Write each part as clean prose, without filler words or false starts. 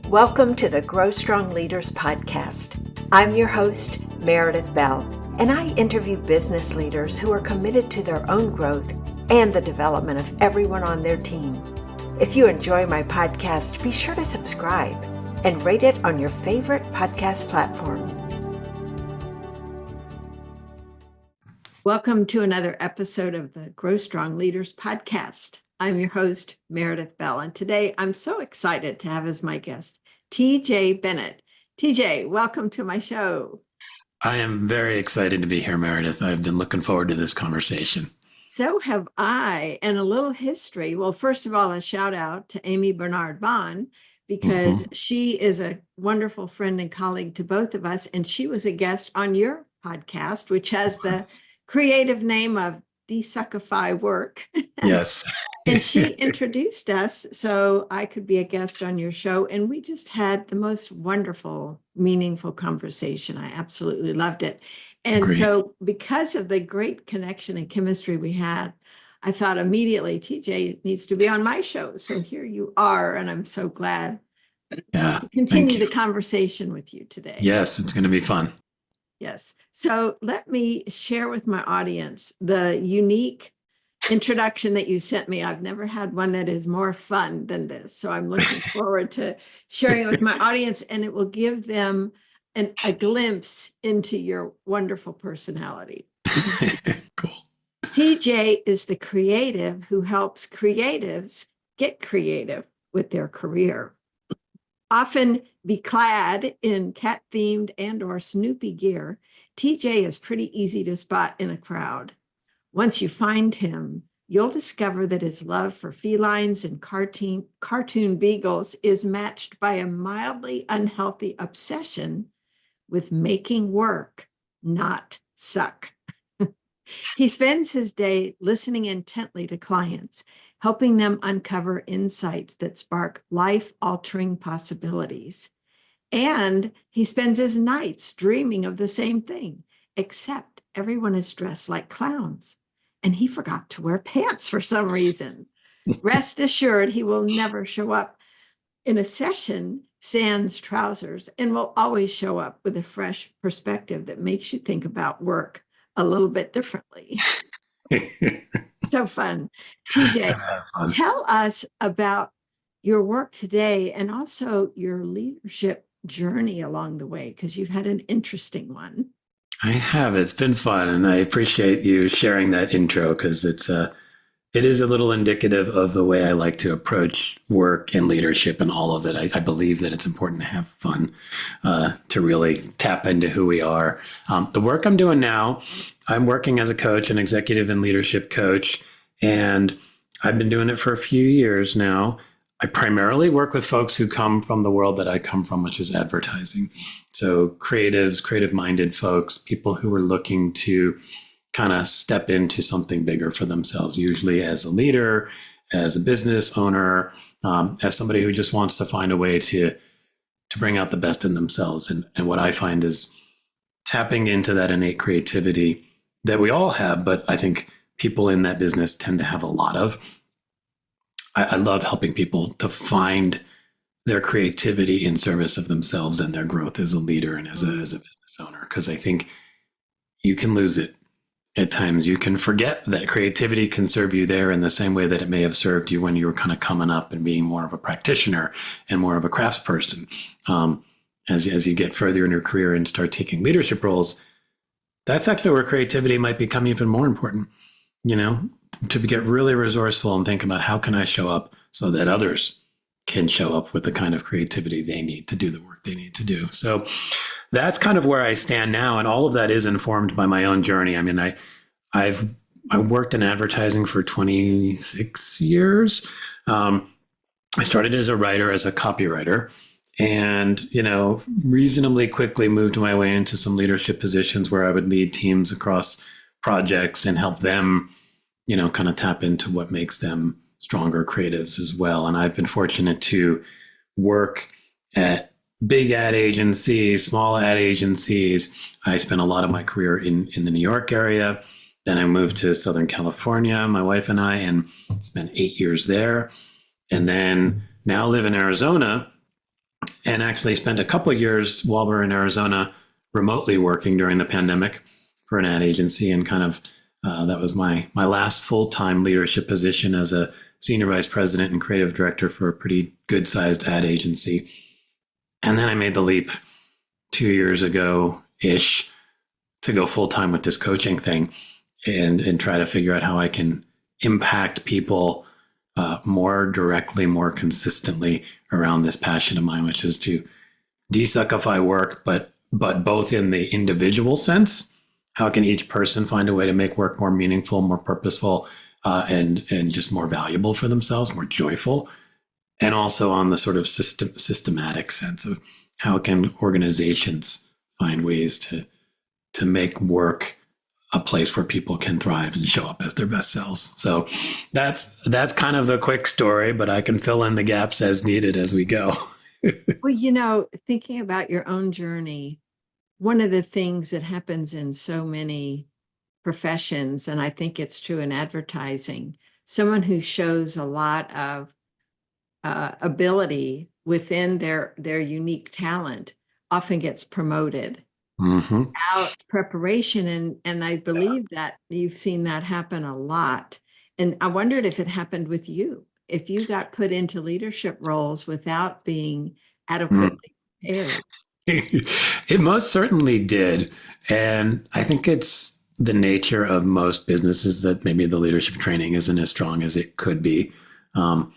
Welcome to the Grow Strong Leaders podcast. I'm your host, Meredith Bell, and I interview business leaders who are committed to their own growth and the development of everyone on their team. If you enjoy my podcast, be sure to subscribe and rate it on your favorite podcast platform. Welcome to another episode of the Grow Strong Leaders podcast. I'm your host, Meredith Bell, and today I'm so excited to have as my guest, TJ Bennett. TJ, welcome to my show. I am very excited to be here, Meredith. I've been looking forward to this conversation. So have I, and a little history. Well, first of all, a shout out to Amy Bernard Bond, because she is a wonderful friend and colleague to both of us, and she was a guest on your podcast, which has the creative name of Desuckify Work. Yes. And she introduced us so I could be a guest on your show. And we just had the most wonderful, meaningful conversation. I absolutely loved it. And Great. So because of the great connection and chemistry we had, I thought immediately TJ needs to be on my show. So here you are. And I'm so glad to continue the conversation with you today. Yes, it's going to be fun. Yes. So let me share with my audience the unique introduction that you sent me. I've never had one that is more fun than this. So I'm looking forward to sharing it with my audience, and it will give them a glimpse into your wonderful personality. Cool. TJ is the creative who helps creatives get creative with their career. Often beclad in cat-themed and or Snoopy gear, TJ is pretty easy to spot in a crowd. Once you find him, you'll discover that his love for felines and cartoon beagles is matched by a mildly unhealthy obsession with making work not suck. He spends his day listening intently to clients, helping them uncover insights that spark life-altering possibilities. And he spends his nights dreaming of the same thing, except everyone is dressed like clowns, and he forgot to wear pants for some reason. Rest assured, he will never show up in a session sans trousers, and will always show up with a fresh perspective that makes you think about work a little bit differently. So fun. TJ, tell us about your work today and also your leadership journey along the way, because you've had an interesting one. I have. It's been fun, and I appreciate you sharing that intro, because it is a little indicative of the way I like to approach work and leadership and all of it. I believe that it's important to have fun, to really tap into who we are. The work I'm doing now, I'm working as a coach, an executive and leadership coach, and I've been doing it for a few years now. I primarily work with folks who come from the world that I come from, which is advertising. So creatives, creative-minded folks, people who are looking to kind of step into something bigger for themselves, usually as a leader, as a business owner, as somebody who just wants to find a way to bring out the best in themselves. And what I find is tapping into that innate creativity that we all have, but I think people in that business tend to have a lot of. I love helping people to find their creativity in service of themselves and their growth as a leader and as a business owner, because I think you can lose it at times. You can forget that creativity can serve you there in the same way that it may have served you when you were kind of coming up and being more of a practitioner and more of a craftsperson. As you get further in your career and start taking leadership roles, that's actually where creativity might become even more important, to get really resourceful and think about how can I show up so that others can show up with the kind of creativity they need to do the work they need to do. So that's kind of where I stand now. And all of that is informed by my own journey. I mean, I worked in advertising for 26 years. I started as a writer, as a copywriter, and, reasonably quickly moved my way into some leadership positions where I would lead teams across projects and help them, kind of tap into what makes them stronger creatives as well. And I've been fortunate to work at big ad agencies, small ad agencies. I spent a lot of my career in the New York area. Then I moved to Southern California, my wife and I, and spent 8 years there. And then now live in Arizona and actually spent a couple of years while we were in Arizona remotely working during the pandemic for an ad agency, and kind of that was my last full-time leadership position as a senior vice president and creative director for a pretty good-sized ad agency. And then I made the leap 2 years ago ish to go full-time with this coaching thing, and try to figure out how I can impact people more directly, more consistently around this passion of mine, which is to desuckify work, but both in the individual sense. How can each person find a way to make work more meaningful, more purposeful, and just more valuable for themselves, more joyful? And also on the sort of systematic sense of how can organizations find ways to make work a place where people can thrive and show up as their best selves. So that's kind of the quick story, but I can fill in the gaps as needed as we go. Well, thinking about your own journey, one of the things that happens in so many professions, and I think it's true in advertising, someone who shows a lot of ability within their unique talent often gets promoted Mm-hmm. without preparation. And I believe that you've seen that happen a lot. And I wondered if it happened with you, if you got put into leadership roles without being adequately prepared. It most certainly did. And I think it's the nature of most businesses that maybe the leadership training isn't as strong as it could be. And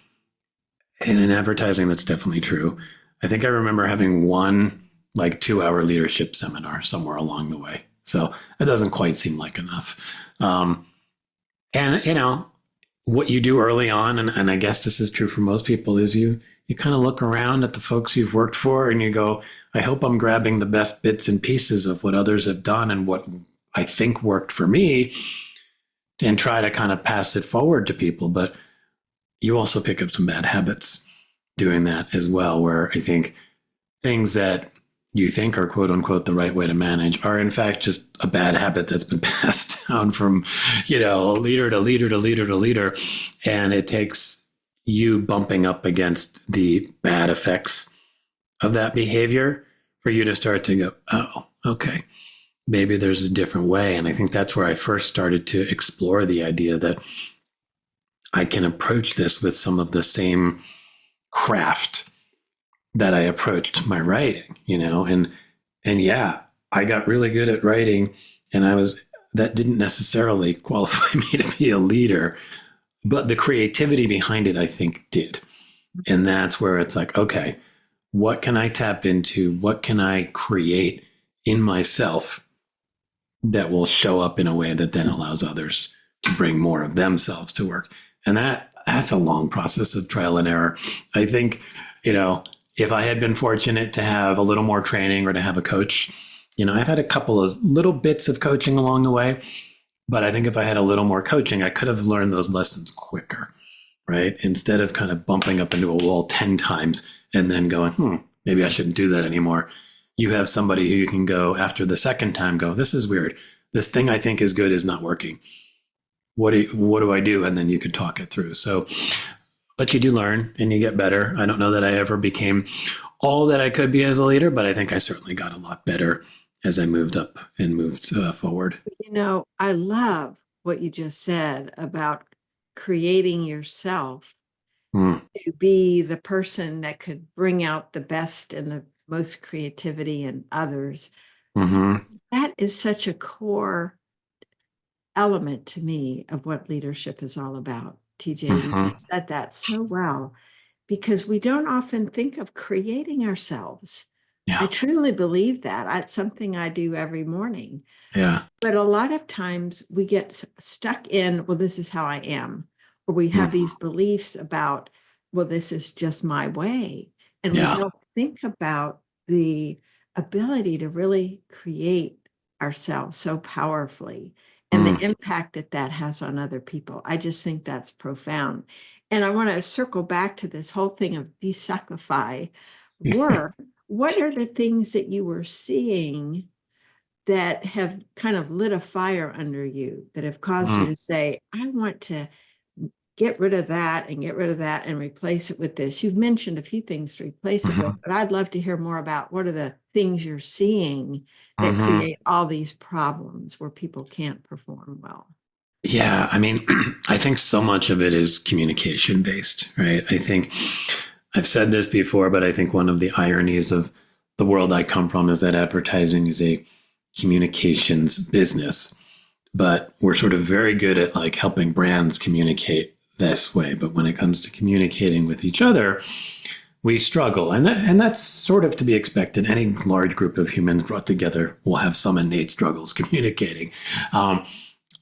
in advertising, that's definitely true. I think I remember having one like 2 hour leadership seminar somewhere along the way. So it doesn't quite seem like enough. And, what you do early on, and I guess this is true for most people, is you kind of look around at the folks you've worked for and you go, I hope I'm grabbing the best bits and pieces of what others have done and what I think worked for me, and try to kind of pass it forward to people. But you also pick up some bad habits doing that as well, where I think things that you think are quote unquote the right way to manage are in fact just a bad habit that's been passed down from, leader to leader to leader to leader. And it takes you bumping up against the bad effects of that behavior for you to start to go, oh, okay, maybe there's a different way. And I think that's where I first started to explore the idea that I can approach this with some of the same craft that I approached my writing, and yeah, I got really good at writing, and that didn't necessarily qualify me to be a leader, but the creativity behind it, I think, did. And that's where it's like, okay, what can I tap into? What can I create in myself that will show up in a way that then allows others to bring more of themselves to work? And that's a long process of trial and error. I think, if I had been fortunate to have a little more training or to have a coach, I've had a couple of little bits of coaching along the way, but I think if I had a little more coaching, I could have learned those lessons quicker, right? Instead of kind of bumping up into a wall 10 times and then going, maybe I shouldn't do that anymore. You have somebody who you can go after the second time, go, this is weird. This thing I think is good is not working. What do I do? And then you could talk it through. So, but you do learn and you get better. I don't know that I ever became all that I could be as a leader, but I think I certainly got a lot better as I moved up and moved forward. I love what you just said about creating yourself to be the person that could bring out the best and the most creativity in others. Mm-hmm. That is such a core element to me of what leadership is all about. TJ, you just said that so well, because we don't often think of creating ourselves. Yeah. I truly believe that. It's something I do every morning. Yeah. But a lot of times we get stuck in, well, this is how I am, or we have these beliefs about, well, this is just my way. And we don't think about the ability to really create ourselves so powerfully and the impact that has on other people. I just think that's profound. And I want to circle back to this whole thing of desuckify work. What are the things that you were seeing that have kind of lit a fire under you, that have caused you to say, I want to get rid of that and get rid of that and replace it with this. You've mentioned a few things to replace it with, but I'd love to hear more about what are the things you're seeing that create all these problems where people can't perform well. Yeah, I mean, I think so much of it is communication based, right? I think I've said this before, but I think one of the ironies of the world I come from is that advertising is a communications business, but we're sort of very good at like helping brands communicate this way. But when it comes to communicating with each other, we struggle. And that's sort of to be expected. Any large group of humans brought together will have some innate struggles communicating.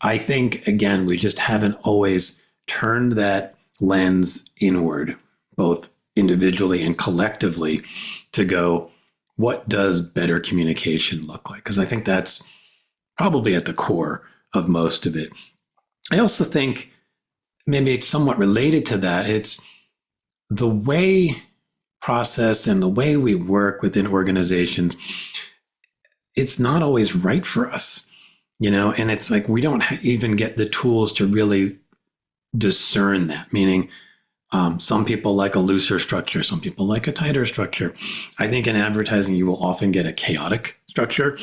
I think, again, we just haven't always turned that lens inward, both individually and collectively, to go, what does better communication look like? Because I think that's probably at the core of most of it. I also think maybe it's somewhat related to that. It's the way process and the way we work within organizations. It's not always right for us, and it's like we don't even get the tools to really discern that, meaning some people like a looser structure. Some people like a tighter structure. I think in advertising, you will often get a chaotic structure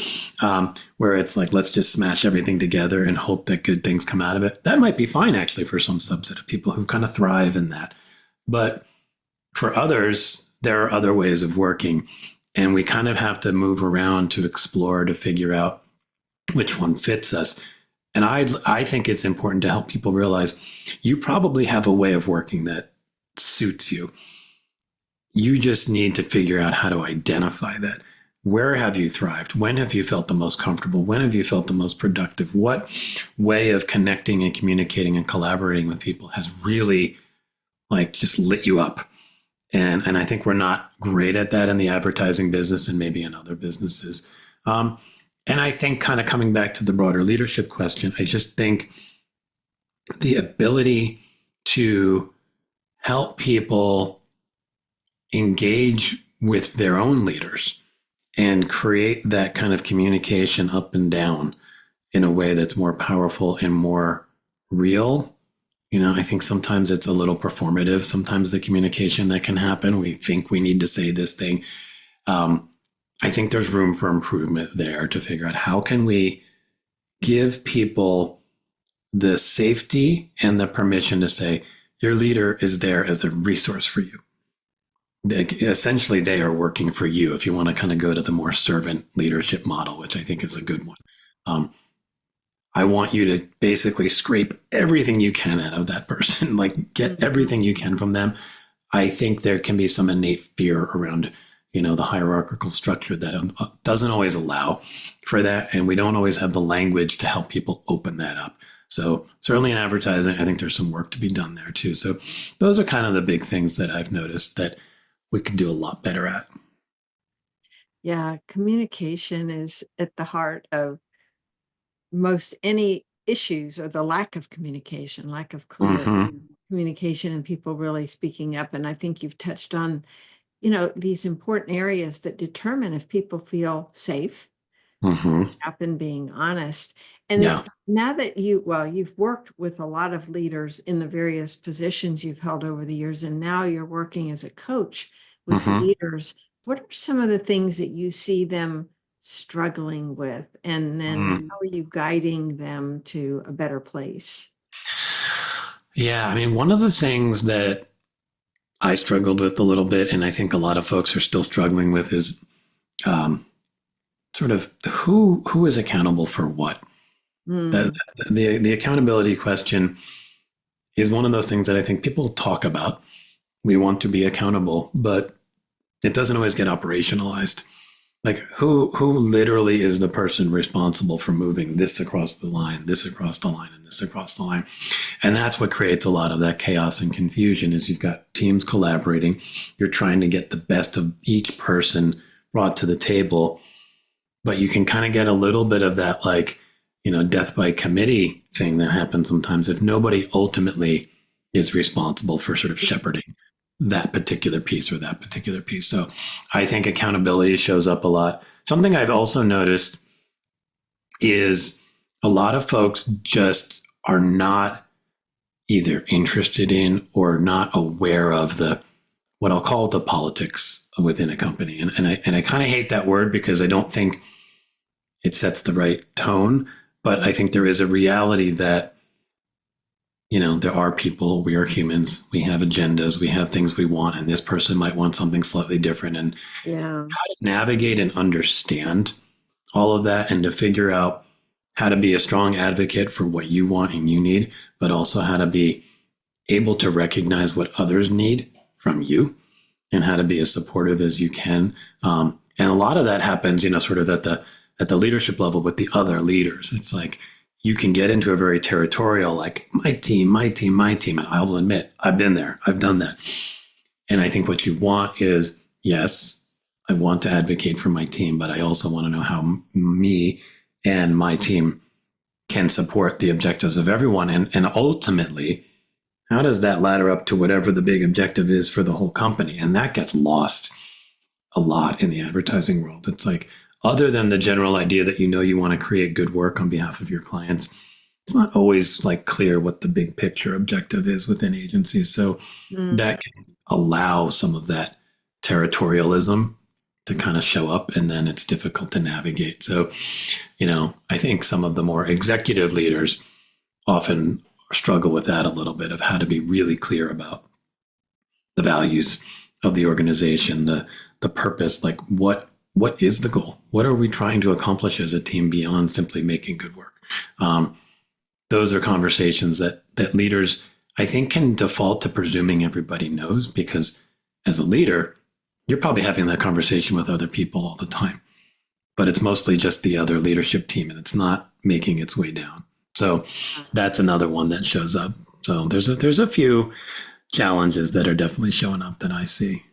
where it's like, let's just smash everything together and hope that good things come out of it. That might be fine, actually, for some subset of people who kind of thrive in that. But for others, there are other ways of working. And we kind of have to move around to explore, to figure out which one fits us. And I think it's important to help people realize you probably have a way of working that suits you. You just need to figure out how to identify that. Where have you thrived? When have you felt the most comfortable? When have you felt the most productive? What way of connecting and communicating and collaborating with people has really like just lit you up? And I think we're not great at that in the advertising business and maybe in other businesses. And I think kind of coming back to the broader leadership question, I just think the ability to help people engage with their own leaders and create that kind of communication up and down in a way that's more powerful and more real. I think sometimes it's a little performative. Sometimes the communication that can happen, we think we need to say this thing. I think there's room for improvement there to figure out how can we give people the safety and the permission to say, your leader is there as a resource for you. Essentially, they are working for you if you want to kind of go to the more servant leadership model, which I think is a good one. I want you to basically scrape everything you can out of that person, like get everything you can from them. I think there can be some innate fear around, the hierarchical structure that doesn't always allow for that. And we don't always have the language to help people open that up. So certainly in advertising, I think there's some work to be done there too. So those are kind of the big things that I've noticed that we could do a lot better at. Yeah, communication is at the heart of most any issues, or the lack of communication, lack of clear communication and people really speaking up. And I think you've touched on, these important areas that determine if people feel safe, speaking up and being honest. And now that you've worked with a lot of leaders in the various positions you've held over the years, and now you're working as a coach with leaders, what are some of the things that you see them struggling with? And then how are you guiding them to a better place? Yeah, I mean, one of the things that I struggled with a little bit, and I think a lot of folks are still struggling with, is sort of who is accountable for what. The accountability question is one of those things that I think people talk about. We want to be accountable, but it doesn't always get operationalized. Like who literally is the person responsible for moving this across the line, this across the line, and this across the line? And that's what creates a lot of that chaos and confusion. Is you've got teams collaborating, you're trying to get the best of each person brought to the table, but you can kind of get a little bit of that, like, death by committee thing that happens sometimes if nobody ultimately is responsible for sort of shepherding that particular piece or that particular piece. So I think accountability shows up a lot. Something I've also noticed is a lot of folks just are not either interested in or not aware of the what I'll call the politics within a company. And I kind of hate that word because I don't think it sets the right tone. But I think there is a reality that, there are people, we are humans, we have agendas, we have things we want, and this person might want something slightly different. And Yeah. how to navigate and understand all of that and to figure out how to be a strong advocate for what you want and you need, but also how to be able to recognize what others need from you and how to be as supportive as you can. And a lot of that happens, sort of at the leadership level with the other leaders. It's like you can get into a very territorial, like my team, my team, my team. And I will admit, I've been there, I've done that. And I think what you want is, yes, I want to advocate for my team, but I also want to know how me and my team can support the objectives of everyone. And ultimately, how does that ladder up to whatever the big objective is for the whole company? And that gets lost a lot in the advertising world. It's like, other than the general idea that you want to create good work on behalf of your clients, it's not always like clear what the big picture objective is within agencies. So that can allow some of that territorialism to kind of show up, and then it's difficult to navigate. So, I think some of the more executive leaders often struggle with that a little bit, of how to be really clear about the values of the organization, the purpose, like what is the goal? What are we trying to accomplish as a team beyond simply making good work? Those are conversations that leaders, I think, can default to presuming everybody knows, because as a leader, you're probably having that conversation with other people all the time, but it's mostly just the other leadership team and it's not making its way down. So that's another one that shows up. So there's a few challenges that are definitely showing up that I see.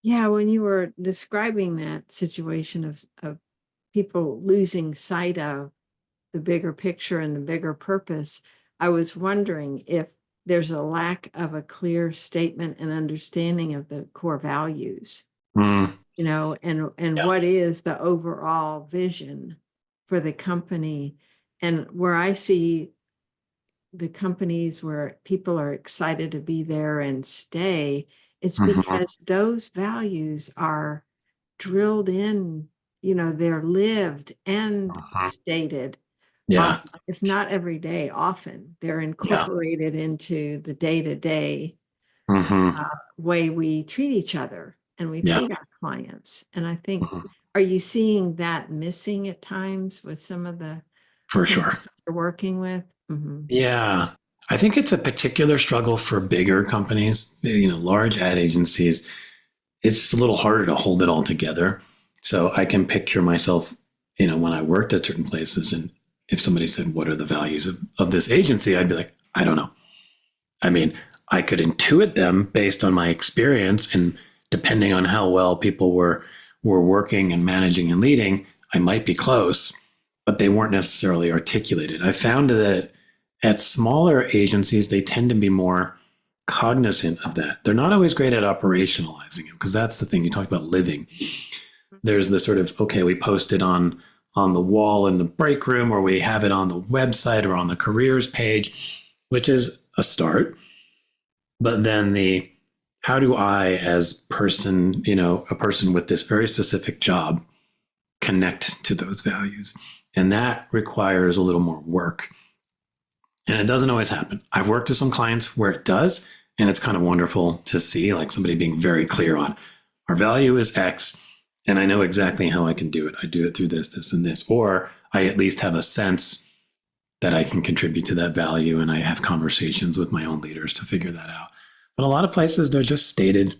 Yeah, when you were describing that situation of people losing sight of the bigger picture and the bigger purpose, I was wondering if there's a lack of a clear statement and understanding of the core values, Mm, and yeah. what is the overall vision for the company. And where I see the companies where people are excited to be there and stay, it's Mhm. because those values are drilled in, they're lived and Mhm. stated, Yeah. if not every day, often they're Yeah. incorporated into the day-to-day Hmm. way we treat each other and we Yeah. treat our clients. And I think, Mhm. are you seeing that missing at times with some of the For companies sure. you're working with? Mhm. Yeah. I think it's a particular struggle for bigger companies, large ad agencies. It's a little harder to hold it all together. So I can picture myself, when I worked at certain places, and if somebody said, what are the values of this agency? I'd be like, I don't know. I mean, I could intuit them based on my experience, and depending on how well people were working and managing and leading, I might be close, but they weren't necessarily articulated. I found that at smaller agencies, they tend to be more cognizant of that. They're not always great at operationalizing it, because that's the thing. You talked about living. There's the sort of, okay, we post it on the wall in the break room, or we have it on the website or on the careers page, which is a start. But then how do I, as person, a person with this very specific job, connect to those values? And that requires a little more work. And it doesn't always happen. I've worked with some clients where it does, and it's kind of wonderful to see, like, somebody being very clear on, our value is X, and I know exactly how I can do it. I do it through this, this, and this. Or I at least have a sense that I can contribute to that value, and I have conversations with my own leaders to figure that out. But a lot of places, they're just stated,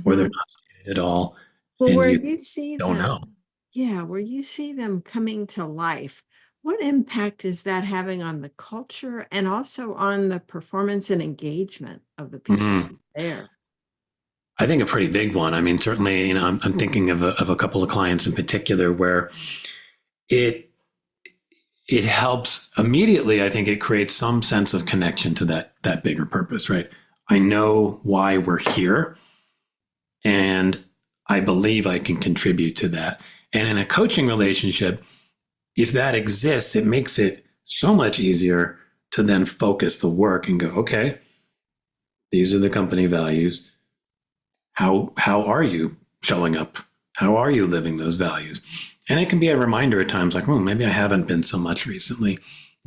or they're Mhm. not stated at all, Well, and where you you see don't them, know. yeah, where you see them coming to life, what impact is that having on the culture and also on the performance and engagement of the people Mhm. there? I think a pretty big one. I mean, certainly, I'm thinking of a couple of clients in particular where it it helps immediately. I think it creates some sense of connection to that bigger purpose, right? I know why we're here, and I believe I can contribute to that. And in a coaching relationship, if that exists, it makes it so much easier to then focus the work and go, okay, these are the company values. How are you showing up? How are you living those values? And it can be a reminder at times like, oh, maybe I haven't been so much recently,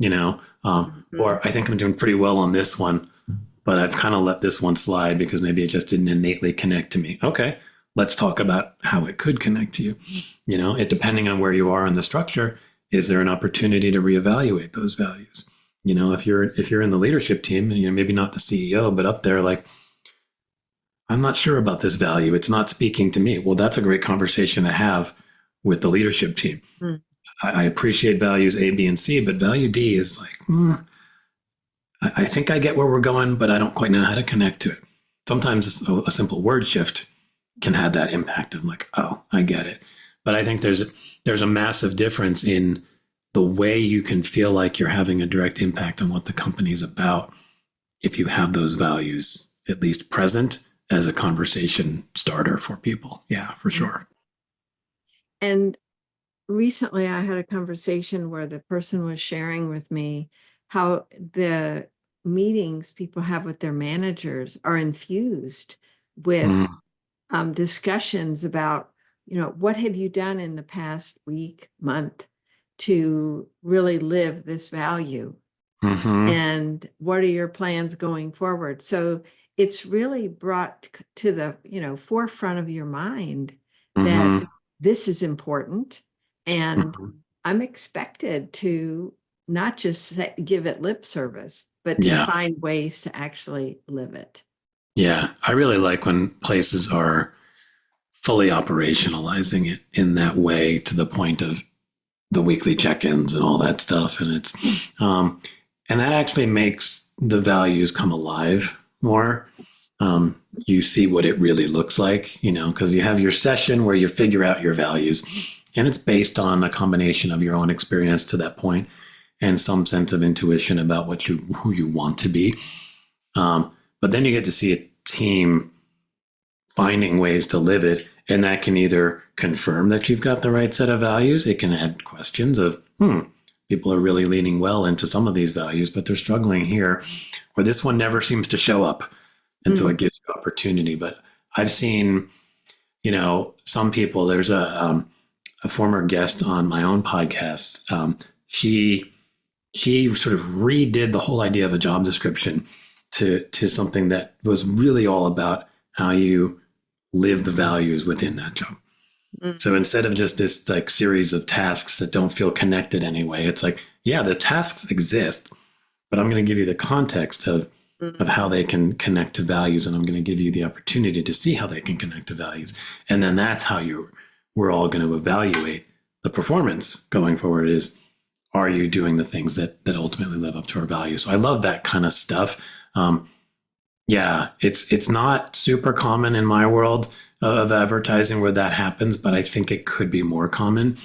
or I think I'm doing pretty well on this one, but I've kind of let this one slide because maybe it just didn't innately connect to me. Okay, let's talk about how it could connect to you. It depending on where you are in the structure, is there an opportunity to reevaluate those values? If you're in the leadership team and maybe not the CEO, but up there like, I'm not sure about this value. It's not speaking to me. Well, that's a great conversation to have with the leadership team. I appreciate values A, B, and C, but value D is like, I think I get where we're going, but I don't quite know how to connect to it. Sometimes a simple word shift can have that impact of like, oh, I get it. But I think there's a massive difference in the way you can feel like you're having a direct impact on what the company's about if you have those values at least present as a conversation starter for people. Yeah, for sure. And recently I had a conversation where the person was sharing with me how the meetings people have with their managers are infused with discussions about, what have you done in the past week, month to really live this value? And what are your plans going forward? So it's really brought to the, forefront of your mind that this is important. And I'm expected to not just give it lip service, but to find ways to actually live it. Yeah. I really like when places are fully operationalizing it in that way to the point of the weekly check-ins and all that stuff. And it's, and that actually makes the values come alive more. You see what it really looks like, because you have your session where you figure out your values, and it's based on a combination of your own experience to that point and some sense of intuition about who you want to be. But then you get to see a team finding ways to live it, and that can either confirm that you've got the right set of values. It can add questions of, people are really leaning well into some of these values, but they're struggling here, or this one never seems to show up. And so it gives you opportunity. But I've seen, some people, there's a former guest on my own podcast. She sort of redid the whole idea of a job description to something that was really all about how you live the values within that job. So instead of just this like series of tasks that don't feel connected anyway, it's like, yeah, the tasks exist, but I'm going to give you the context of how they can connect to values. And I'm going to give you the opportunity to see how they can connect to values. And then that's how we're all going to evaluate the performance going forward is, are you doing the things that ultimately live up to our values? So I love that kind of stuff. It's not super common in my world of advertising where that happens, but I think it could be more common,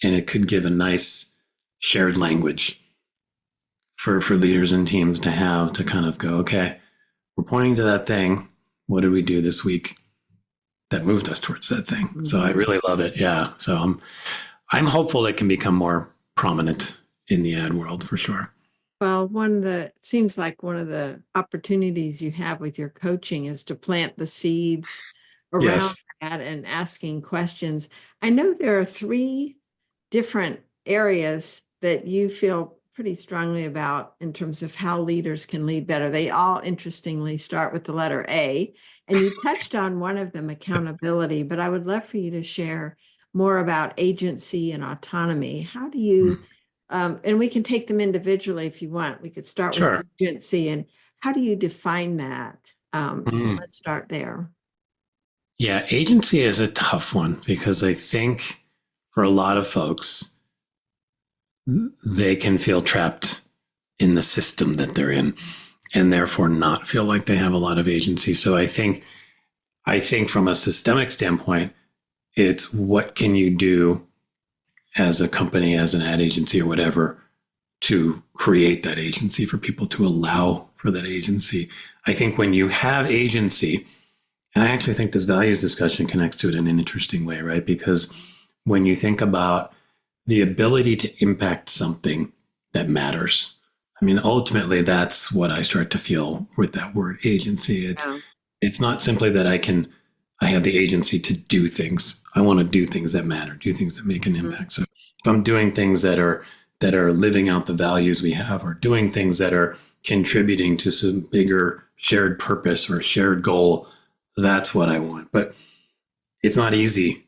and it could give a nice shared language for leaders and teams to have to kind of go, okay, we're pointing to that thing. What did we do this week that moved us towards that thing? So I really love it. Yeah. So I'm hopeful it can become more prominent in the ad world for sure. Well, seems like one of the opportunities you have with your coaching is to plant the seeds around that and asking questions. I know there are 3 different areas that you feel pretty strongly about in terms of how leaders can lead better. They all interestingly start with the letter A, and you touched on one of them, accountability, but I would love for you to share more about agency and autonomy. How do you and we can take them individually if you want. We could start with agency, and how do you define that? So let's start there. Yeah, agency is a tough one because I think for a lot of folks, they can feel trapped in the system that they're in and therefore not feel like they have a lot of agency. So I think from a systemic standpoint, it's what can you do as a company, as an ad agency or whatever, to create that agency for people, to allow for that agency. I think when you have agency, and I actually think this values discussion connects to it in an interesting way, right? Because when you think about the ability to impact something that matters, I mean, ultimately, that's what I start to feel with that word agency. Yeah. It's not simply that I have the agency to do things. I want to do things that matter, do things that make an Mhm. impact. So if I'm doing things that are living out the values we have, or doing things that are contributing to some bigger shared purpose or shared goal, that's what I want. But it's not easy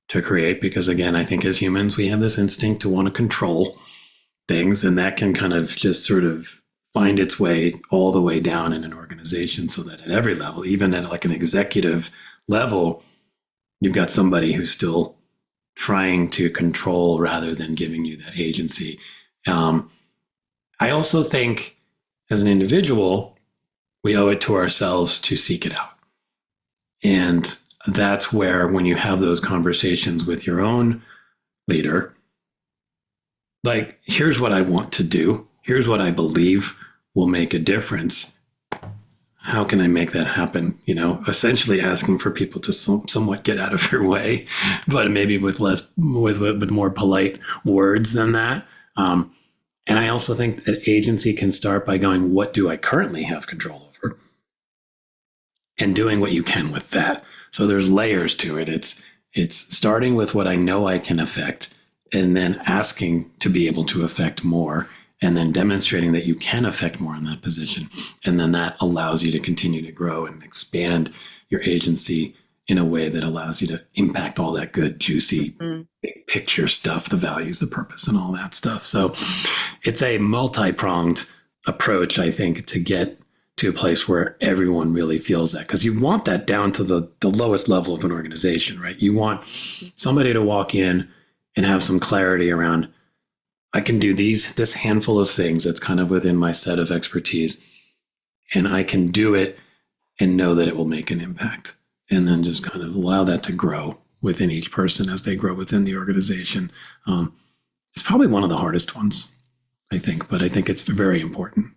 to create because, again, I think as humans, we have this instinct to want to control things, and that can kind of just sort of find its way all the way down in an organization, so that at every level, even at like an executive level, you've got somebody who's still trying to control rather than giving you that agency. um, I also think as an individual, we owe it to ourselves to seek it out. And that's where, when you have those conversations with your own leader, like, here's what I want to do, here's what I believe will make a difference. How can I make that happen? Essentially asking for people to somewhat get out of your way, but maybe with less, with more polite words than that. And I also think that agency can start by going, what do I currently have control over? And doing what you can with that. So there's layers to it. It's starting with what I know I can affect, and then asking to be able to affect more, and then demonstrating that you can affect more in that position. And then that allows you to continue to grow and expand your agency in a way that allows you to impact all that good, juicy, Mhm. big picture stuff, the values, the purpose, and all that stuff. So it's a multi-pronged approach, I think, to get to a place where everyone really feels that, because you want that down to the lowest level of an organization, right? You want somebody to walk in and have some clarity around, I can do this handful of things that's kind of within my set of expertise, and I can do it and know that it will make an impact, and then just kind of allow that to grow within each person as they grow within the organization. It's probably one of the hardest ones, I think, but I think it's very important.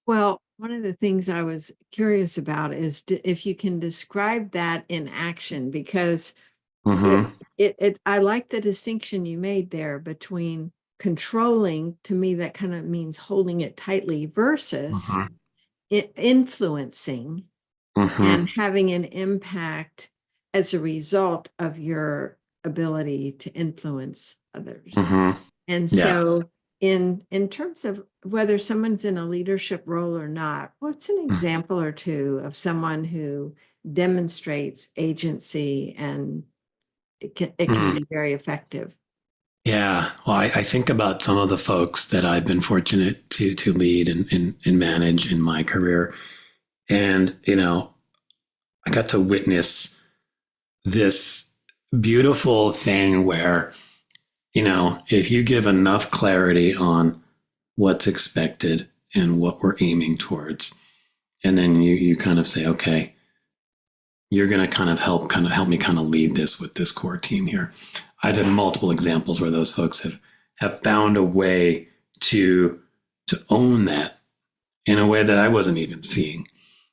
Well, one of the things I was curious about is if you can describe that in action, because Mm-hmm. I like the distinction you made there between controlling. To me, that kind of means holding it tightly versus Mm-hmm. influencing Mm-hmm. and having an impact as a result of your ability to influence others. Mm-hmm. And Yeah. so in terms of whether someone's in a leadership role or not, what's an example or two of someone who demonstrates agency, and it can Mm. be very effective? Yeah. Well, I think about some of the folks that I've been fortunate to lead and manage in my career. And, I got to witness this beautiful thing where, if you give enough clarity on what's expected and what we're aiming towards, and then you kind of say, okay, you're going to kind of help me kind of lead this with this core team here. I've had multiple examples where those folks have found a way to own that in a way that I wasn't even seeing.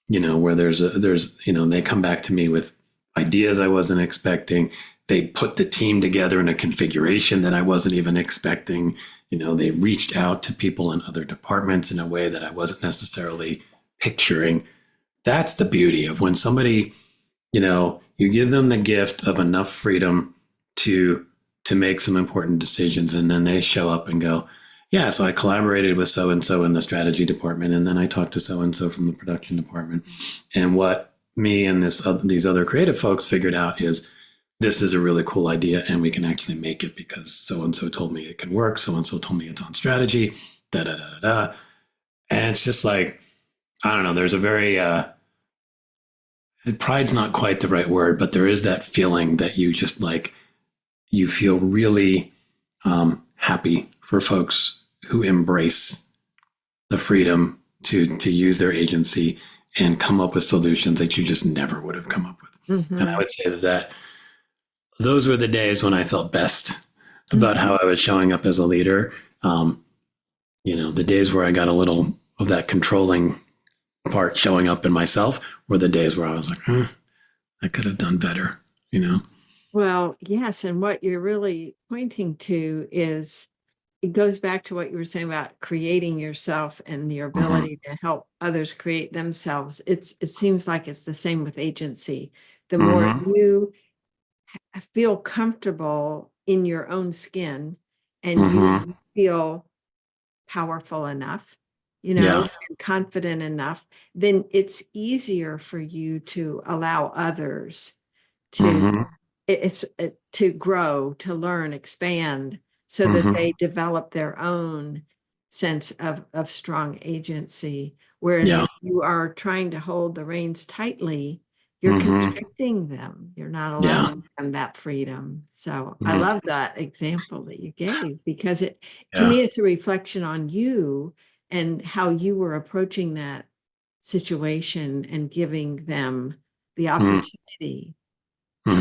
Where they come back to me with ideas I wasn't expecting. They put the team together in a configuration that I wasn't even expecting. They reached out to people in other departments in a way that I wasn't necessarily picturing. That's the beauty of when somebody, you give them the gift of enough freedom to make some important decisions, and then they show up and go, yeah, so I collaborated with so and so in the strategy department, and then I talked to so and so from the production department, and what me and these other creative folks figured out is, this is a really cool idea, and we can actually make it because so and so told me it can work, so and so told me it's on strategy, da da da da da. And it's just like, I don't know, there's a very pride's not quite the right word, but there is that feeling that you just like, you feel really happy for folks who embrace the freedom to use their agency and come up with solutions that you just never would have come up with. And I Hmm. would say that those were the days when I felt best about Hmm. how I was showing up as a leader. The days where I got a little of that controlling part showing up in myself were the days where I was like, I could have done better, you know? Well, yes, and what you're really pointing to is it goes back to what you were saying about creating yourself and your Mm-hmm. ability to help others create themselves. It seems like it's the same with agency. The more Mm-hmm. you feel comfortable in your own skin and Mm-hmm. you feel powerful enough, Yeah. and confident enough, then it's easier for you to allow others to Mm-hmm. to grow, to learn, expand, so that Mm-hmm. they develop their own sense of strong agency. Whereas Yeah. if you are trying to hold the reins tightly, you're Mm-hmm. constricting them. You're not Yeah. allowing them that freedom. So I Mm-hmm. love that example that you gave, because to Yeah. me, it's a reflection on you and how you were approaching that situation and giving them the opportunity to,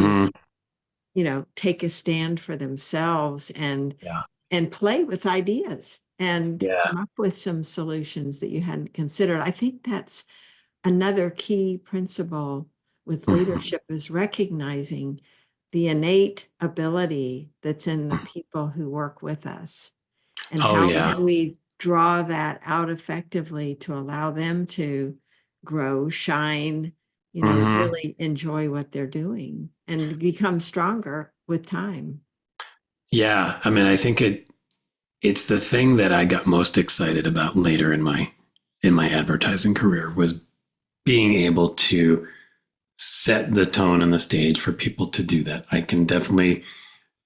Mm-hmm. take a stand for themselves Yeah. and play with ideas and Yeah. come up with some solutions that you hadn't considered. I think that's another key principle with Mm-hmm. leadership, is recognizing the innate ability that's in the people who work with us, and Oh how yeah. can we draw that out effectively to allow them to grow, shine, Mm-hmm. really enjoy what they're doing and become stronger with time. Yeah. I mean, I think it's the thing that I got most excited about later in my advertising career was being able to set the tone and the stage for people to do that. I can definitely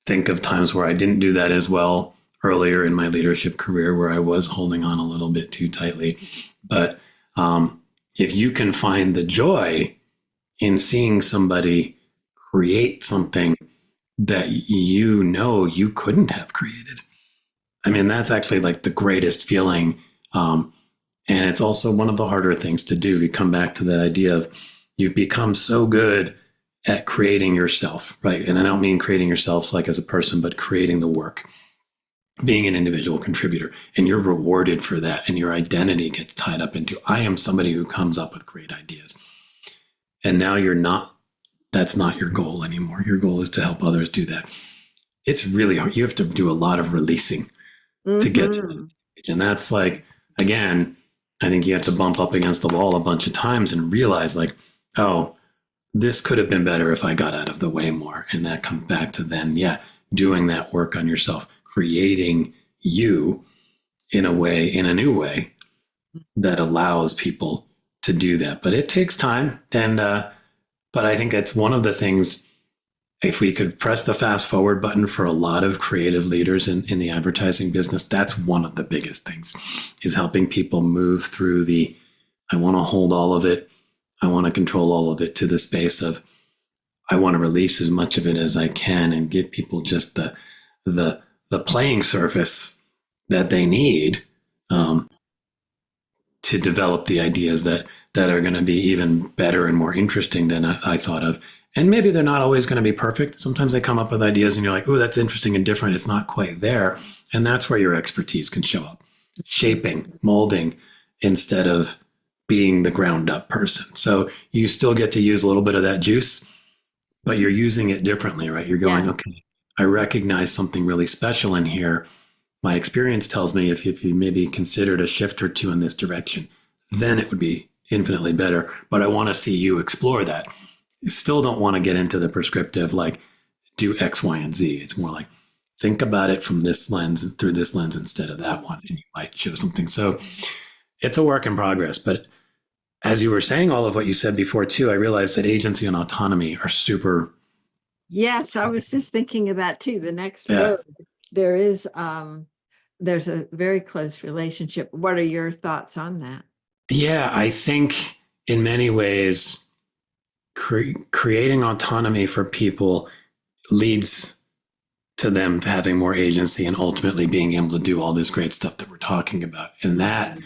think of times where I didn't do that as well earlier in my leadership career, where I was holding on a little bit too tightly. But if you can find the joy in seeing somebody create something that you couldn't have created, I mean, that's actually like the greatest feeling. And it's also one of the harder things to do. We come back to the idea of you've become so good at creating yourself, right? And I don't mean creating yourself like as a person, but creating the work, being an individual contributor. And you're rewarded for that. And your identity gets tied up into, I am somebody who comes up with great ideas. And now that's not your goal anymore. Your goal is to help others do that. It's really hard. You have to do a lot of releasing to get to that Mm-hmm. stage. And that's like, again, I think you have to bump up against the wall a bunch of times and realize, like, oh, this could have been better if I got out of the way more. And that comes back to then, yeah, doing that work on yourself, creating you in a new way that allows people to do that. But it takes time. But I think that's one of the things. If we could press the fast forward button for a lot of creative leaders in the advertising business, that's one of the biggest things, is helping people move through I want to hold all of it. I want to control all of it, to the space of, I want to release as much of it as I can and give people just the, the playing surface that they need, um, to develop the ideas that are going to be even better and more interesting than I thought of. And maybe they're not always going to be perfect. Sometimes they come up with ideas and you're like, oh, that's interesting and different. It's not quite there. And that's where your expertise can show up. Shaping, molding, instead of being the ground up person. So you still get to use a little bit of that juice, but you're using it differently, right? You're going, Yeah. okay, I recognize something really special in here. My experience tells me if you maybe considered a shift or two in this direction, then it would be infinitely better. But I want to see you explore that. You still don't want to get into the prescriptive, like, do X, Y, and Z. It's more like, think about it from this lens and through this lens instead of that one, and you might show something. So it's a work in progress. But as you were saying all of what you said before too, I realized that agency and autonomy are super. Yes, I was just thinking of that too. The next Yeah. road, there is there's a very close relationship. What are your thoughts on that? Yeah, I think in many ways, creating autonomy for people leads to them having more agency and ultimately being able to do all this great stuff that we're talking about. And that,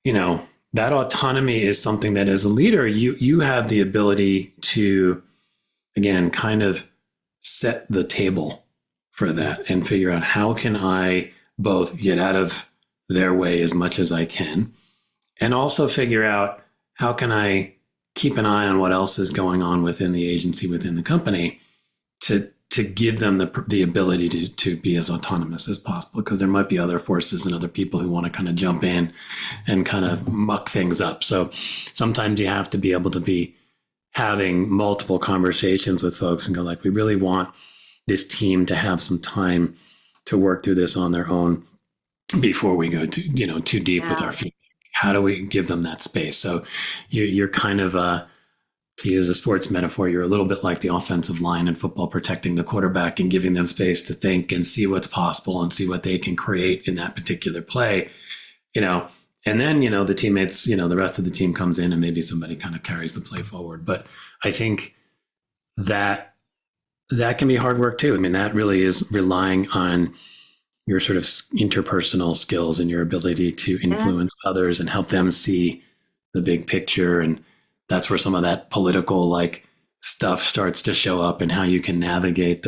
you know, that autonomy is something that, as a leader, you have the ability to, again, kind of set the table for that and figure out, how can I both get out of their way as much as I can, and also figure out, how can I keep an eye on what else is going on within the agency, within the company, to to give them the ability to be as autonomous as possible, because there might be other forces and other people who want to kind of jump in and kind of muck things up. So sometimes you have to be able to be having multiple conversations with folks and go like, we really want this team to have some time to work through this on their own before we go too deep with our feedback. How do we give them that space? So you're kind of to use a sports metaphor, you're a little bit like the offensive line in football, protecting the quarterback and giving them space to think and see what's possible and see what they can create in that particular play, and then, the teammates, the rest of the team comes in and maybe somebody kind of carries the play forward. But I think that can be hard work too. I mean, that really is relying on your sort of interpersonal skills and your ability to influence others and help them see the big picture. And that's where some of that political stuff starts to show up, and how you can navigate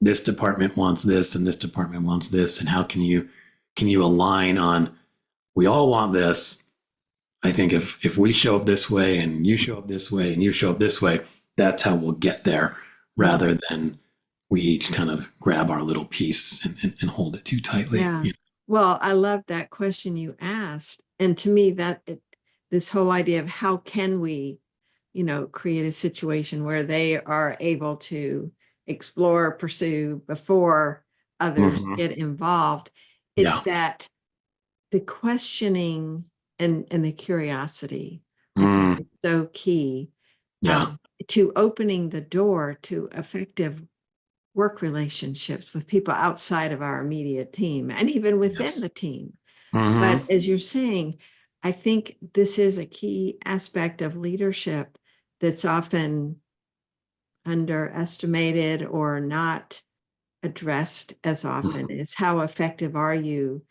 this department wants this and this department wants this. And how can you align on, we all want this. I think if we show up this way and you show up this way and you show up this way, that's how we'll get there, rather than we each kind of grab our little piece and hold it too tightly. Yeah. Well, I love that question you asked. And to me, this whole idea of how can we, create a situation where they are able to explore, pursue before others get involved. It's that the questioning and the curiosity, I think, is so key to opening the door to effective work relationships with people outside of our immediate team and even within the team. But as you're saying, I think this is a key aspect of leadership that's often underestimated or not addressed as often, is how effective are you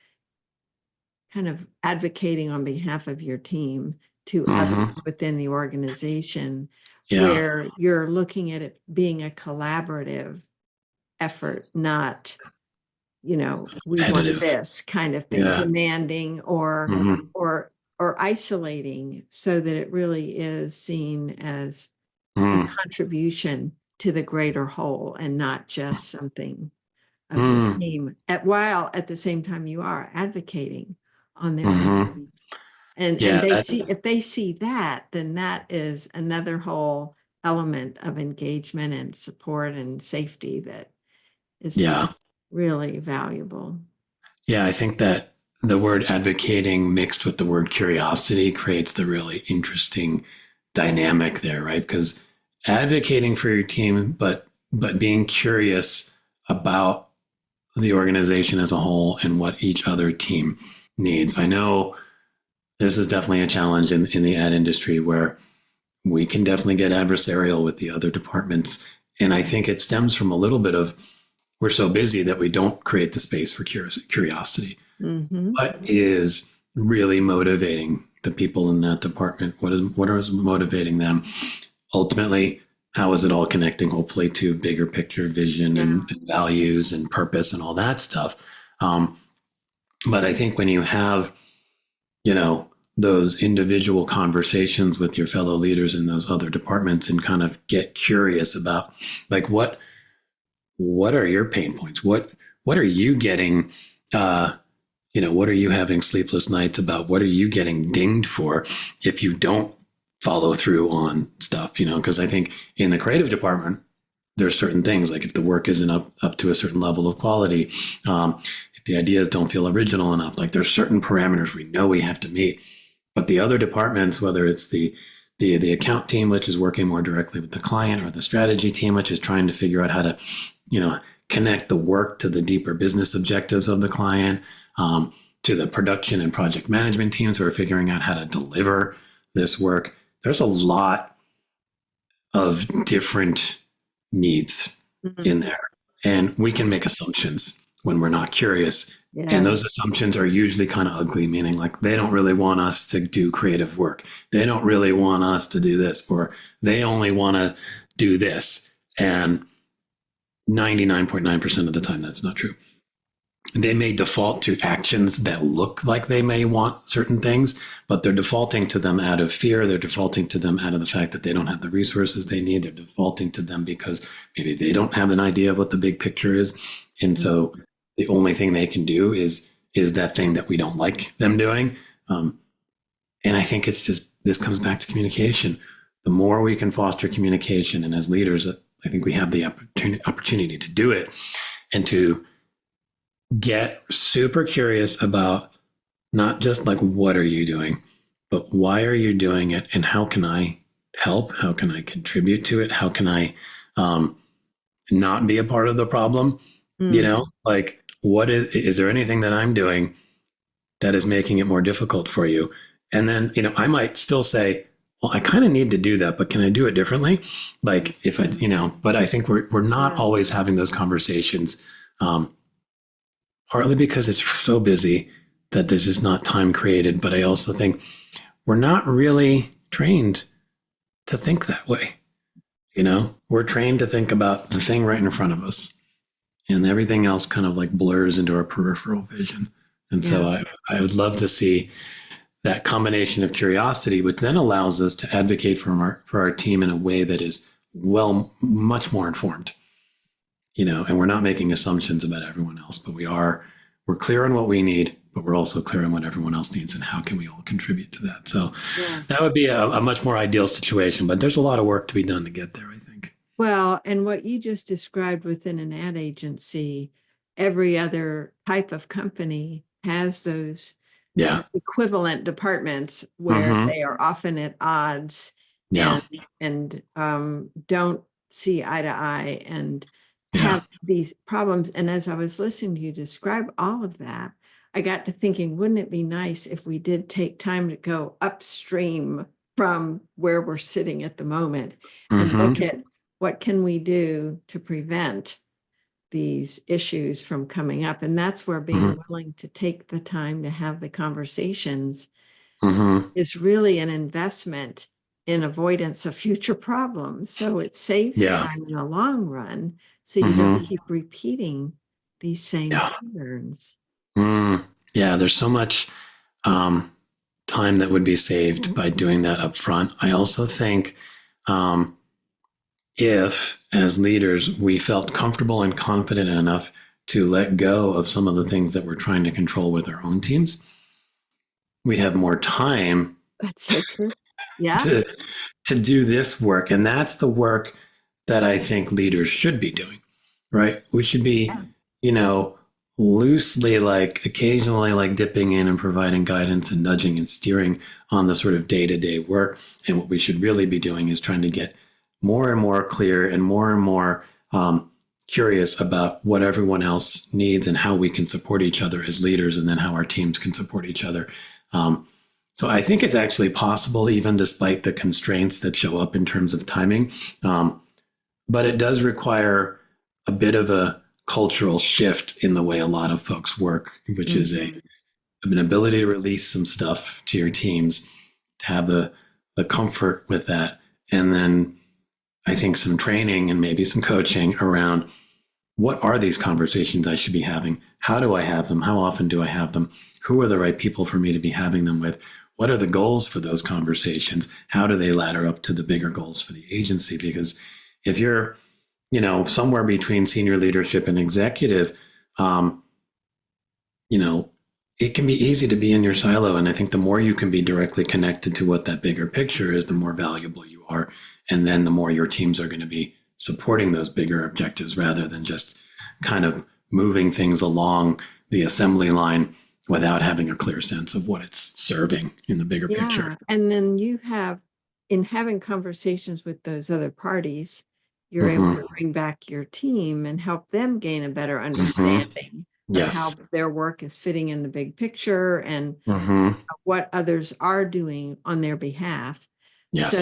kind of advocating on behalf of your team to others within the organization, where you're looking at it being a collaborative effort, not, we want this kind of thing, demanding or isolating, so that it really is seen as a contribution to the greater whole and not just something of the team, while at the same time you are advocating on their behalf. And if they see that, then that is another whole element of engagement and support and safety that is really valuable. Yeah, I think that the word advocating mixed with the word curiosity creates the really interesting dynamic there, right? Because advocating for your team, but being curious about the organization as a whole and what each other team needs. I know this is definitely a challenge in the ad industry, where we can definitely get adversarial with the other departments. And I think it stems from a little bit of, we're so busy that we don't create the space for curiosity. What is really motivating the people in that department? What is motivating them? Ultimately, how is it all connecting, hopefully, to bigger picture vision and values and purpose and all that stuff? But I think when you have, those individual conversations with your fellow leaders in those other departments and kind of get curious about, what are your pain points? What are you getting, what are you having sleepless nights about? What are you getting dinged for if you don't follow through on stuff, because I think in the creative department, there's certain things, like if the work isn't up to a certain level of quality, if the ideas don't feel original enough, there's certain parameters we know we have to meet. But the other departments, whether it's the account team, which is working more directly with the client, or the strategy team, which is trying to figure out how to, connect the work to the deeper business objectives of the client, to the production and project management teams who are figuring out how to deliver this work. There's a lot of different needs in there, and we can make assumptions when we're not curious. And those assumptions are usually kind of ugly, meaning they don't really want us to do creative work. They don't really want us to do this, or they only want to do this. And 99.9% of the time, that's not true. they may default to actions that look like they may want certain things, but they're defaulting to them out of fear. They're defaulting to them out of the fact that they don't have the resources they need. They're defaulting to them because maybe they don't have an idea of what the big picture is. And so the only thing they can do is that thing that we don't like them doing. And I think it's just, this comes back to communication. The more we can foster communication, and as leaders, I think we have the opportunity to do it and to get super curious about not just like, what are you doing, but why are you doing it? And how can I help? How can I contribute to it? How can I not be a part of the problem? You know, like, what is there anything that I'm doing that is making it more difficult for you? And then, you know, I might still say, well, I kind of need to do that, but can I do it differently? Like if I, you know, but I think we're not always having those conversations. Partly because it's so busy that there's just not time created. But I also think we're not really trained to think that way. You know, we're trained to think about the thing right in front of us, and everything else kind of like blurs into our peripheral vision. And so I would love to see that combination of curiosity, which then allows us to advocate for our team in a way that is much more informed. You know, and we're not making assumptions about everyone else, but we're clear on what we need, but we're also clear on what everyone else needs and how can we all contribute to that. So that would be a much more ideal situation, but there's a lot of work to be done to get there, I think. Well, and what you just described within an ad agency, every other type of company has those equivalent departments where they are often at odds and don't see eye to eye and have these problems. And as I was listening to you describe all of that, I got to thinking, wouldn't it be nice if we did take time to go upstream from where we're sitting at the moment and look at what can we do to prevent these issues from coming up? And that's where being willing to take the time to have the conversations is really an investment in avoidance of future problems. So it saves time in the long run. So you don't keep repeating these same patterns. Yeah, there's so much time that would be saved by doing that up front. I also think if, as leaders, we felt comfortable and confident enough to let go of some of the things that we're trying to control with our own teams, we'd have more time That's so true. Yeah. to do this work. And that's the work that I think leaders should be doing, right? We should be, you know, loosely, like occasionally like dipping in and providing guidance and nudging and steering on the sort of day-to-day work. And what we should really be doing is trying to get more and more clear and more curious about what everyone else needs and how we can support each other as leaders, and then how our teams can support each other. So I think it's actually possible, even despite the constraints that show up in terms of timing. But it does require a bit of a cultural shift in the way a lot of folks work, which is an ability to release some stuff to your teams, to have the comfort with that. And then I think some training and maybe some coaching around, what are these conversations I should be having? How do I have them? How often do I have them? Who are the right people for me to be having them with? What are the goals for those conversations? How do they ladder up to the bigger goals for the agency? Because if you're, you know, somewhere between senior leadership and executive, you know, it can be easy to be in your silo. And I think the more you can be directly connected to what that bigger picture is, the more valuable you are. And then the more your teams are going to be supporting those bigger objectives, rather than just kind of moving things along the assembly line without having a clear sense of what it's serving in the bigger picture. And then you have, in having conversations with those other parties, you're able to bring back your team and help them gain a better understanding of how their work is fitting in the big picture and what others are doing on their behalf. So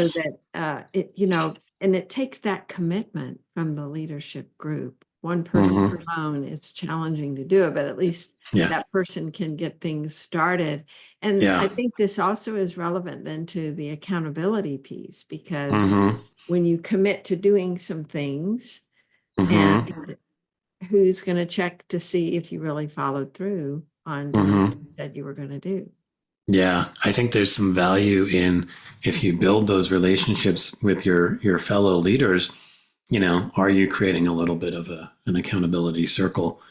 that it, you know, and it takes that commitment from the leadership group. One person alone, it's challenging to do it, but at least that person can get things started. And I think this also is relevant then to the accountability piece, because when you commit to doing some things, and who's going to check to see if you really followed through on doing what you said you were going to do. Yeah, I think there's some value in if you build those relationships with your fellow leaders, are you creating a little bit of an accountability circle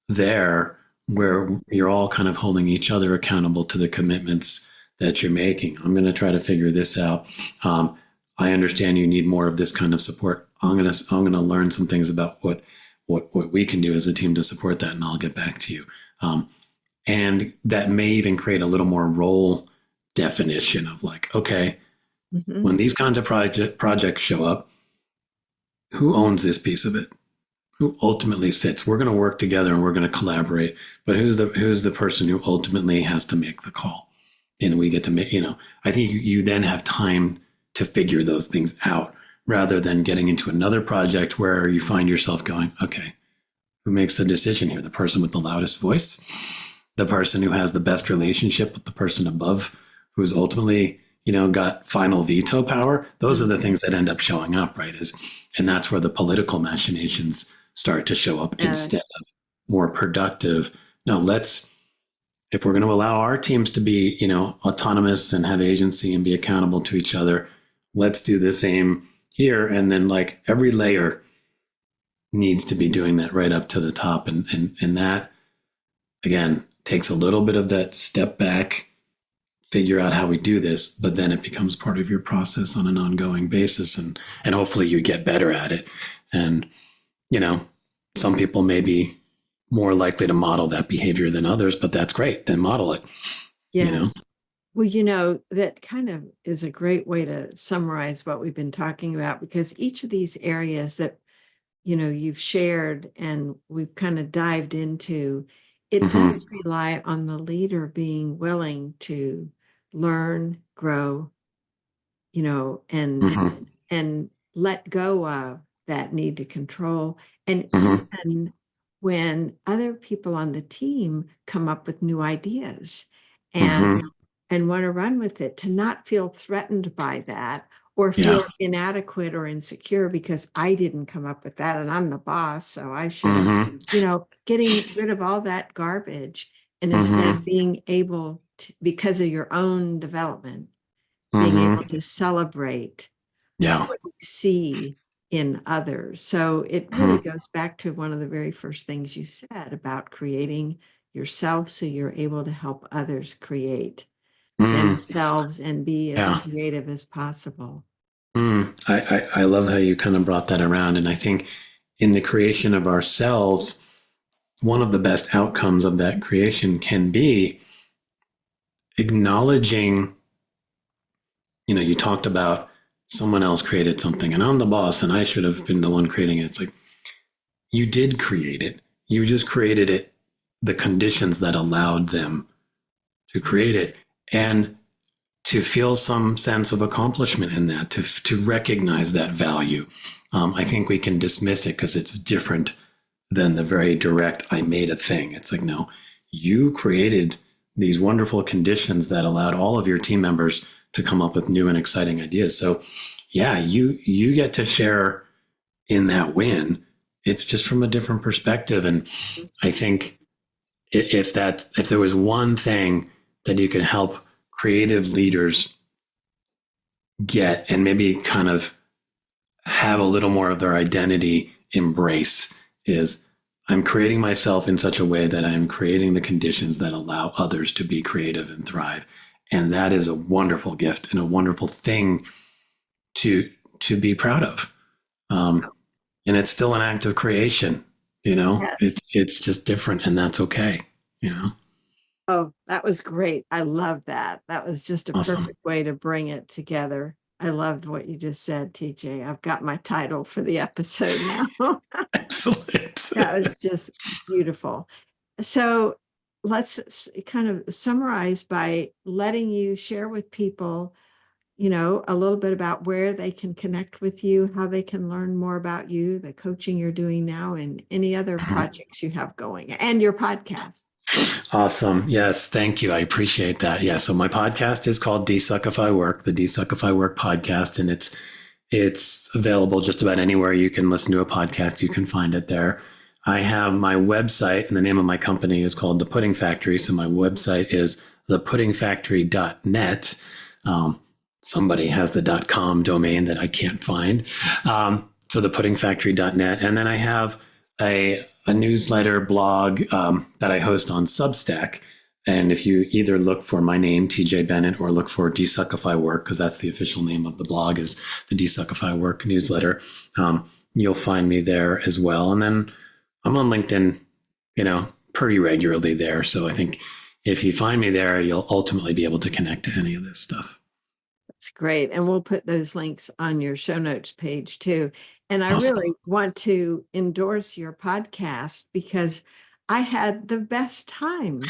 there where you're all kind of holding each other accountable to the commitments that you're making. I'm going to try to figure this out. I understand you need more of this kind of support. I'm going to learn some things about what we can do as a team to support that, and I'll get back to you. And that may even create a little more role definition of like, okay, when these kinds of projects show up, who owns this piece of it? Who ultimately sits? We're going to work together and we're going to collaborate, but who's the person who ultimately has to make the call? And we get to make, I think you then have time to figure those things out rather than getting into another project where you find yourself going, okay, who makes the decision here? The person with the loudest voice, the person who has the best relationship with the person above, who's ultimately, got final veto power. Those are the things that end up showing up, right? And that's where the political machinations start to show up instead of more productive. No, if we're going to allow our teams to be, autonomous and have agency and be accountable to each other, let's do the same here. And then like every layer needs to be doing that right up to the top. And that, again, takes a little bit of that step back, figure out how we do this, but then it becomes part of your process on an ongoing basis. And hopefully you get better at it. And, some people may be more likely to model that behavior than others, but that's great. Then model it. Yes. Well, that kind of is a great way to summarize what we've been talking about, because each of these areas that, you've shared and we've kind of dived into, it does rely on the leader being willing to learn, grow, and let go of that need to control. And even when other people on the team come up with new ideas and want to run with it, to not feel threatened by that or feel inadequate or insecure because I didn't come up with that and I'm the boss, so I should, getting rid of all that garbage and instead being able to, because of your own development, being able to celebrate what you see in others. So it really goes back to one of the very first things you said about creating yourself so you're able to help others create themselves and be as creative as possible. I love how you kind of brought that around. And I think in the creation of ourselves, one of the best outcomes of that creation can be acknowledging, you talked about someone else created something and I'm the boss and I should have been the one creating it. It's like, you did create it. You just created it, the conditions that allowed them to create it, and to feel some sense of accomplishment in that, to recognize that value. I think we can dismiss it because it's different than the very direct, I made a thing. It's like, no, you created these wonderful conditions that allowed all of your team members to come up with new and exciting ideas. So yeah, you get to share in that win. It's just from a different perspective. And I think if there was one thing that you could help creative leaders get and maybe kind of have a little more of their identity embrace, is I'm creating myself in such a way that I'm creating the conditions that allow others to be creative and thrive. And that is a wonderful gift and a wonderful thing to be proud of. And it's still an act of creation, Yes. it's just different, and that's okay, Oh, that was great. I love that. That was just a Awesome. perfect way to bring it together. I loved what you just said, TJ. I've got my title for the episode now. Excellent. That was just beautiful. So let's kind of summarize by letting you share with people, a little bit about where they can connect with you, how they can learn more about you, the coaching you're doing now, and any other projects you have going, and your podcast. Awesome. Yes. Thank you. I appreciate that. Yeah. So my podcast is called Desuckify Work, the Desuckify Work podcast, and it's available just about anywhere you can listen to a podcast. You can find it there. I have my website, and the name of my company is called The Pudding Factory. So my website is thepuddingfactory.net. Somebody has the .com domain that I can't find. So thepuddingfactory.net. And then I have a newsletter blog that I host on Substack. And if you either look for my name, TJ Bennett, or look for Desuckify Work, because that's the official name of the blog, is the Desuckify Work newsletter, you'll find me there as well. And then I'm on LinkedIn, pretty regularly there. So I think if you find me there, you'll ultimately be able to connect to any of this stuff. That's great. And we'll put those links on your show notes page too. And I Awesome. really want to endorse your podcast because I had the best time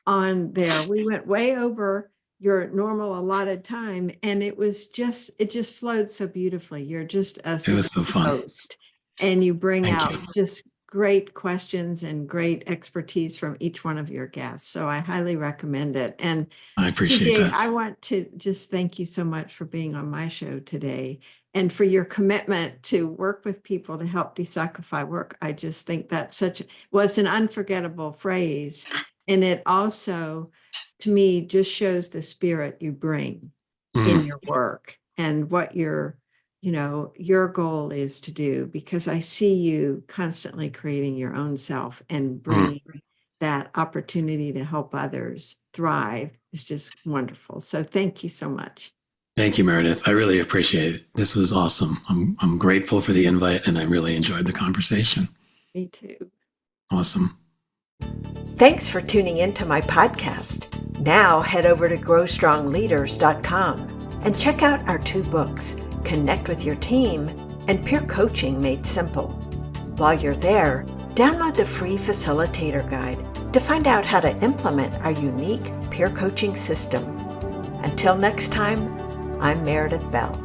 on there. We went way over your normal allotted time, and it just flowed so beautifully. You're just a It was so fun. host, and you bring Thank out you. just great questions and great expertise from each one of your guests. So I highly recommend it. And I appreciate TJ, that. I want to just thank you so much for being on my show today and for your commitment to work with people to help desuckify work. I just think that's it's an unforgettable phrase. And it also, to me, just shows the spirit you bring in your work and what your goal is to do, because I see you constantly creating your own self and bringing that opportunity to help others thrive. Is just wonderful. So thank you so much. Thank you, Meredith. I really appreciate it. This was awesome. I'm grateful for the invite, and I really enjoyed the conversation. Me too. Awesome. Thanks for tuning into my podcast. Now head over to growstrongleaders.com and check out our 2 books, Connect with Your Team and Peer Coaching Made Simple. While you're there, download the free Facilitator Guide to find out how to implement our unique peer coaching system. Until next time, I'm Meredith Bell.